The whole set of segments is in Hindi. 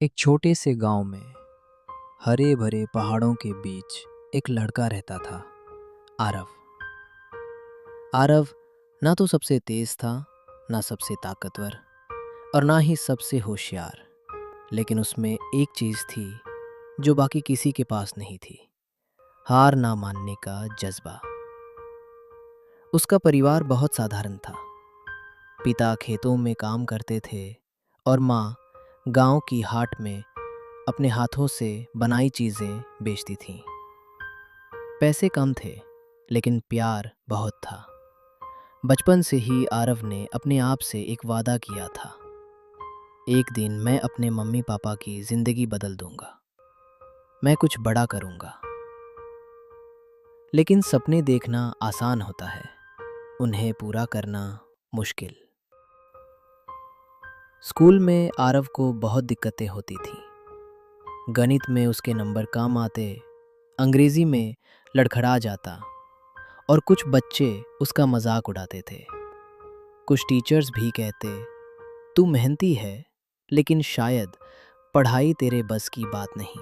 एक छोटे से गांव में हरे भरे पहाड़ों के बीच एक लड़का रहता था। आरव। आरव ना तो सबसे तेज था, ना सबसे ताकतवर, और ना ही सबसे होशियार। लेकिन उसमें एक चीज थी जो बाकी किसी के पास नहीं थी। हार ना मानने का जज्बा। उसका परिवार बहुत साधारण था। पिता खेतों में काम करते थे और माँ गांव की हाट में अपने हाथों से बनाई चीजें बेचती थीं। पैसे कम थे, लेकिन प्यार बहुत था। बचपन से ही आरव ने अपने आप से एक वादा किया था, एक दिन मैं अपने मम्मी पापा की जिंदगी बदल दूंगा, मैं कुछ बड़ा करूंगा। लेकिन सपने देखना आसान होता है, उन्हें पूरा करना मुश्किल। स्कूल में आरव को बहुत दिक्कतें होती थीं। गणित में उसके नंबर कम आते, अंग्रेजी में लड़खड़ा जाता, और कुछ बच्चे उसका मजाक उड़ाते थे। कुछ टीचर्स भी कहते, तू मेहनती है, लेकिन शायद पढ़ाई तेरे बस की बात नहीं।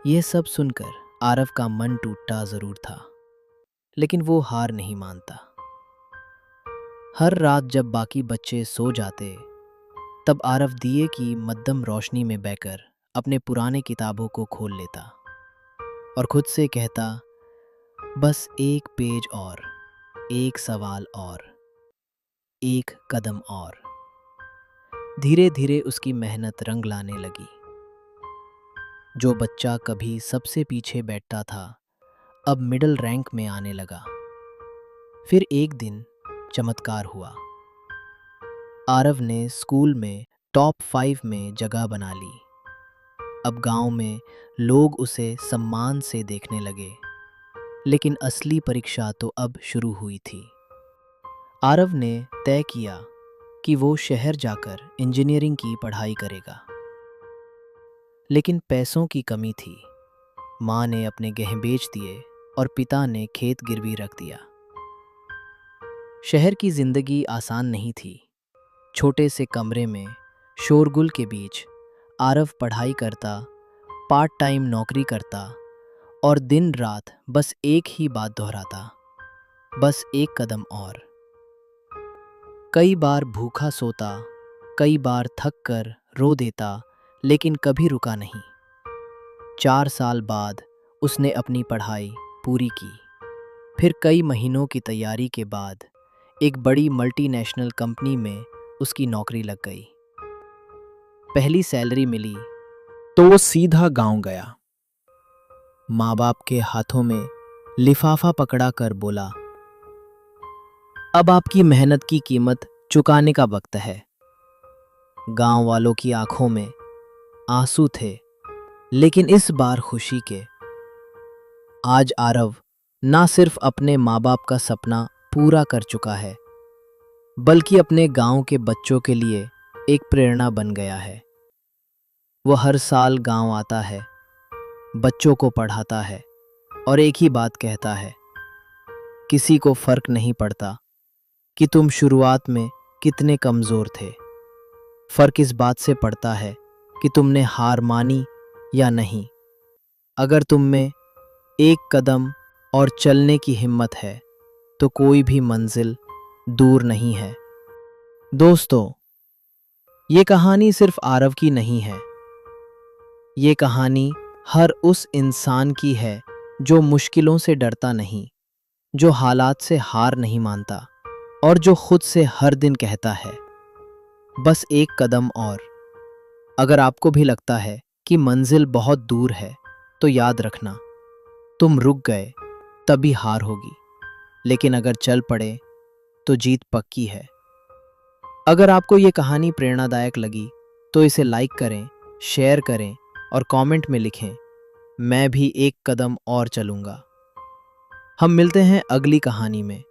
यह सब सुनकर आरव का मन टूटता जरूर था, लेकिन वो हार नहीं मानता। हर रात जब बाकी बच्चे सो जाते, तब आरव दिए की मध्यम रोशनी में बैठकर अपने पुराने किताबों को खोल लेता और खुद से कहता, बस एक पेज और, एक सवाल और, एक कदम और। धीरे धीरे उसकी मेहनत रंग लाने लगी। जो बच्चा कभी सबसे पीछे बैठता था, अब मिडिल रैंक में आने लगा। फिर एक दिन चमत्कार हुआ। आरव ने स्कूल में टॉप 5 में जगह बना ली। अब गांव में लोग उसे सम्मान से देखने लगे। लेकिन असली परीक्षा तो अब शुरू हुई थी। आरव ने तय किया कि वो शहर जाकर इंजीनियरिंग की पढ़ाई करेगा। लेकिन पैसों की कमी थी। माँ ने अपने गहने बेच दिए और पिता ने खेत गिरवी रख दिया। शहर की जिंदगी आसान नहीं थी। छोटे से कमरे में शोरगुल के बीच आरव पढ़ाई करता, पार्ट टाइम नौकरी करता और दिन रात बस एक ही बात दोहराता, बस एक कदम और। कई बार भूखा सोता, कई बार थक कर रो देता, लेकिन कभी रुका नहीं। 4 साल बाद उसने अपनी पढ़ाई पूरी की। फिर कई महीनों की तैयारी के बाद एक बड़ी मल्टीनेशनल कंपनी में उसकी नौकरी लग गई। पहली सैलरी मिली तो वो सीधा गांव गया। माँ बाप के हाथों में लिफाफा पकड़ा कर बोला, अब आपकी मेहनत की कीमत चुकाने का वक्त है। गांव वालों की आंखों में आंसू थे, लेकिन इस बार खुशी के। आज आरव ना सिर्फ अपने माँ बाप का सपना पूरा कर चुका है, बल्कि अपने गांव के बच्चों के लिए एक प्रेरणा बन गया है। वो हर साल गांव आता है, बच्चों को पढ़ाता है और एक ही बात कहता है, किसी को फर्क नहीं पड़ता कि तुम शुरुआत में कितने कमजोर थे। फर्क इस बात से पड़ता है कि तुमने हार मानी या नहीं। अगर तुम में एक कदम और चलने की हिम्मत है, तो कोई भी मंजिल दूर नहीं है। दोस्तों, ये कहानी सिर्फ आरव की नहीं है। ये कहानी हर उस इंसान की है जो मुश्किलों से डरता नहीं, जो हालात से हार नहीं मानता और जो खुद से हर दिन कहता है, बस एक कदम और। अगर आपको भी लगता है कि मंजिल बहुत दूर है, तो याद रखना, तुम रुक गए तभी हार होगी, लेकिन अगर चल पड़े तो जीत पक्की है। अगर आपको ये कहानी प्रेरणादायक लगी तो इसे लाइक करें, शेयर करें और कमेंट में लिखें, मैं भी एक कदम और चलूंगा। हम मिलते हैं अगली कहानी में।